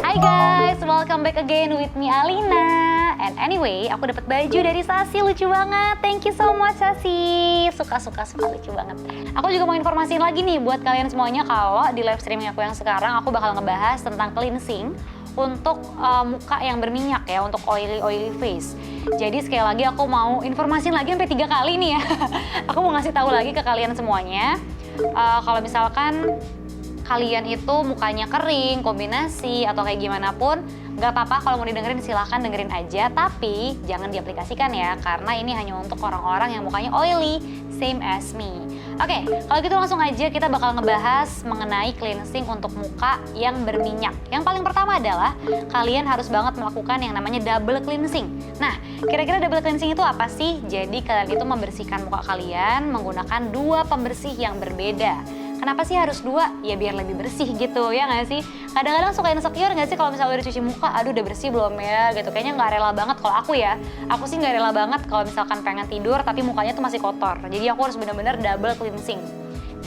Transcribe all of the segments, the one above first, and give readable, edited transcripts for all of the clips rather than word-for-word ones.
Hai guys, welcome back again with me Alina. And anyway, aku dapat baju dari Sasi, lucu banget. Thank you so much Sasi. Suka lucu banget. Aku juga mau informasiin lagi nih buat kalian semuanya kalau di live streaming aku yang sekarang aku bakal ngebahas tentang cleansing untuk muka yang berminyak ya, untuk oily face. Jadi sekali lagi aku mau informasiin lagi sampai 3 kali nih ya. Aku mau ngasih tahu lagi ke kalian semuanya. Kalau misalkan kalian itu mukanya kering, kombinasi, atau kayak gimana pun, nggak apa-apa kalau mau didengerin silahkan dengerin aja, tapi jangan diaplikasikan ya, karena ini hanya untuk orang-orang yang mukanya oily, same as me. Oke, kalau gitu langsung aja kita bakal ngebahas mengenai cleansing untuk muka yang berminyak. Yang paling pertama adalah kalian harus banget melakukan yang namanya double cleansing. Nah, kira-kira double cleansing itu apa sih? Jadi kalian itu membersihkan muka kalian menggunakan 2 pembersih yang berbeda. Kenapa sih harus 2? Ya biar lebih bersih gitu, ya nggak sih? Kadang-kadang suka insecure nggak sih kalau misalnya udah cuci muka, aduh udah bersih belum ya gitu. Kayaknya nggak rela banget kalau aku ya. Aku sih nggak rela banget kalau misalkan pengen tidur tapi mukanya tuh masih kotor. Jadi aku harus bener-bener double cleansing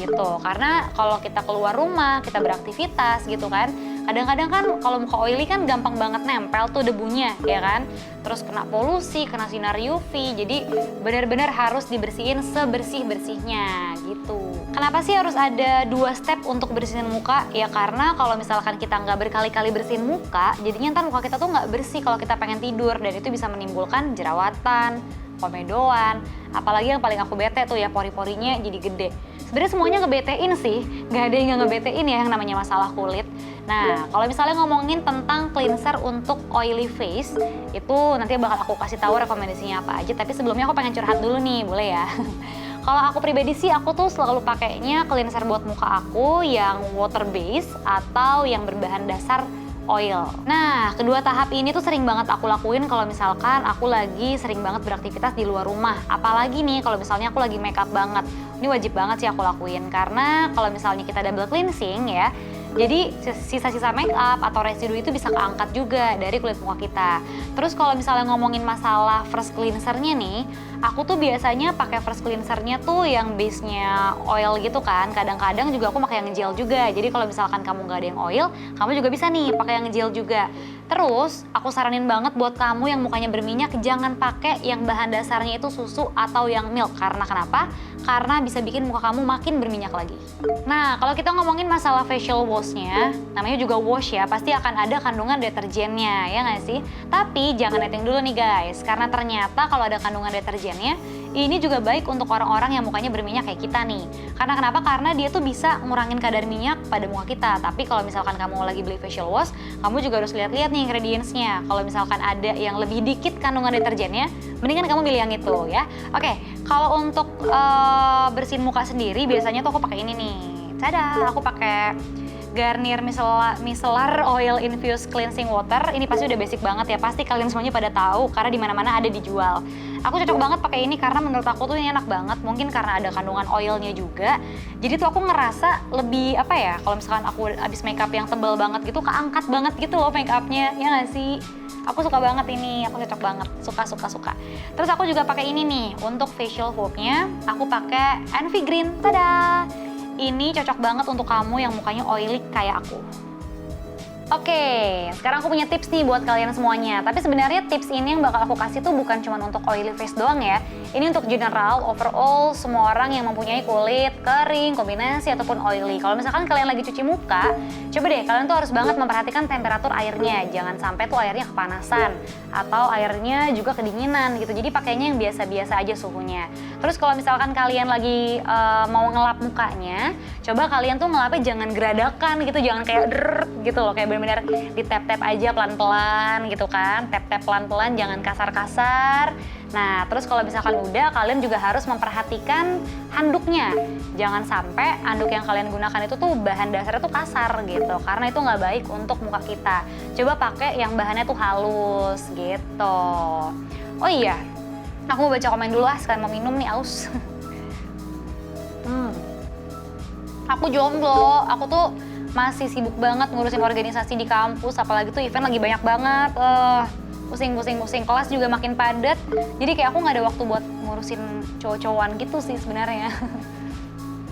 gitu. Karena kalau kita keluar rumah, kita beraktivitas gitu kan, kadang-kadang kan kalau muka oily kan gampang banget nempel tuh debunya, ya kan? Terus kena polusi, kena sinar UV, jadi benar-benar harus dibersihin sebersih-bersihnya gitu. Kenapa sih harus ada 2 step untuk bersihin muka? Ya karena kalau misalkan kita nggak berkali-kali bersihin muka, jadinya ntar muka kita tuh nggak bersih kalau kita pengen tidur, dan itu bisa menimbulkan jerawatan, komedoan, apalagi yang paling aku bete tuh ya pori-porinya jadi gede. Sebenarnya semuanya ngebetein sih, nggak ada yang nggak ngebetein ya yang namanya masalah kulit. Nah, kalau misalnya ngomongin tentang cleanser untuk oily face, itu nanti bakal aku kasih tahu rekomendasinya apa aja. Tapi sebelumnya aku pengen curhat dulu nih, boleh ya? Kalau aku pribadi sih, aku tuh selalu pakainya cleanser buat muka aku yang water base atau yang berbahan dasar oil. Nah, kedua tahap ini tuh sering banget aku lakuin kalau misalkan aku lagi sering banget beraktivitas di luar rumah. Apalagi nih kalau misalnya aku lagi make up banget. Ini wajib banget sih aku lakuin karena kalau misalnya kita double cleansing ya, jadi sisa-sisa make up atau residu itu bisa keangkat juga dari kulit muka kita. Terus kalau misalnya ngomongin masalah first cleansernya nih, aku tuh biasanya pakai first cleansernya tuh yang base-nya oil gitu kan. Kadang-kadang juga aku pakai yang gel juga. Jadi kalau misalkan kamu nggak ada yang oil, kamu juga bisa nih pakai yang gel juga. Terus aku saranin banget buat kamu yang mukanya berminyak, jangan pakai yang bahan dasarnya itu susu atau yang milk. Karena kenapa? Karena bisa bikin muka kamu makin berminyak lagi. Nah, kalau kita ngomongin masalah facial wash-nya, namanya juga wash ya, pasti akan ada kandungan deterjennya, ya nggak sih? Tapi jangan netting dulu nih guys, karena ternyata kalau ada kandungan deterjennya, ini juga baik untuk orang-orang yang mukanya berminyak kayak kita nih. Karena kenapa? Karena dia tuh bisa ngurangin kadar minyak pada muka kita. Tapi kalau misalkan kamu lagi beli facial wash, kamu juga harus lihat-lihat nih ingredients-nya. Kalau misalkan ada yang lebih dikit kandungan deterjennya, mendingan kamu pilih yang itu ya. Oke, kalau untuk bersihin muka sendiri, biasanya tuh aku pakai ini nih. Tada, aku pakai Garnier Micellar Oil Infused Cleansing Water. Ini pasti udah basic banget ya, pasti kalian semuanya pada tahu karena di mana-mana ada dijual. Aku cocok banget pakai ini karena menurut aku tuh ini enak banget, mungkin karena ada kandungan oilnya juga. Jadi tuh aku ngerasa lebih apa ya, kalau misalkan aku abis makeup yang tebal banget gitu, keangkat banget gitu loh makeupnya, ya nggak sih? Aku suka banget ini, aku cocok banget, suka. Terus aku juga pakai ini nih, untuk facial foam-nya, aku pakai Envy Green, tada! Ini cocok banget untuk kamu yang mukanya oily kayak aku. Oke, sekarang aku punya tips nih buat kalian semuanya. Tapi sebenarnya tips ini yang bakal aku kasih tuh bukan cuma untuk oily face doang ya. Ini untuk general, overall, semua orang yang mempunyai kulit kering, kombinasi, ataupun oily. Kalau misalkan kalian lagi cuci muka, coba deh kalian tuh harus banget memperhatikan temperatur airnya. Jangan sampai tuh airnya kepanasan, atau airnya juga kedinginan gitu. Jadi pakainya yang biasa-biasa aja suhunya. Terus kalau misalkan kalian lagi mau ngelap mukanya, coba kalian tuh ngelapnya jangan geradakan gitu, jangan kayak drrrr gitu loh, kayak bener-bener di tap-tap aja pelan-pelan gitu kan, tap-tap pelan-pelan, jangan kasar-kasar. Nah, terus kalau misalkan udah, kalian juga harus memperhatikan handuknya. Jangan sampai handuk yang kalian gunakan itu tuh bahan dasarnya tuh kasar gitu, karena itu nggak baik untuk muka kita. Coba pakai yang bahannya tuh halus gitu. Oh iya, aku mau baca komen dulu sekalian mau minum nih, aus. Aku jomblo, aku tuh masih sibuk banget ngurusin organisasi di kampus, apalagi tuh event lagi banyak banget. Pusing. Kelas juga makin padat, jadi kayak aku nggak ada waktu buat ngurusin cowok-cowokan gitu sih sebenarnya.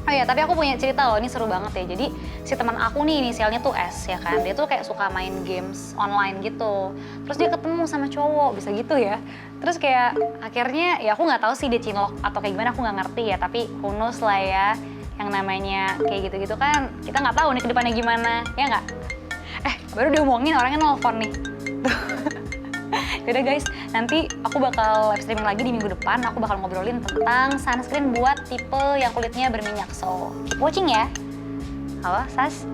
Oh iya, tapi aku punya cerita loh, ini seru banget ya. Jadi si teman aku nih inisialnya tuh S ya kan. Dia tuh kayak suka main games online gitu. Terus dia ketemu sama cowok, bisa gitu ya. Terus kayak akhirnya ya aku nggak tahu sih dia cinlok atau kayak gimana, aku nggak ngerti ya. Tapi who knows lah ya, yang namanya kayak gitu-gitu kan kita nggak tahu nih ke depannya gimana, ya nggak? Baru diomongin orangnya nelfon nih. Yaudah guys, nanti aku bakal live streaming lagi di minggu depan. Aku bakal ngobrolin tentang sunscreen buat tipe yang kulitnya berminyak. So, keep watching ya. Halo, Sas?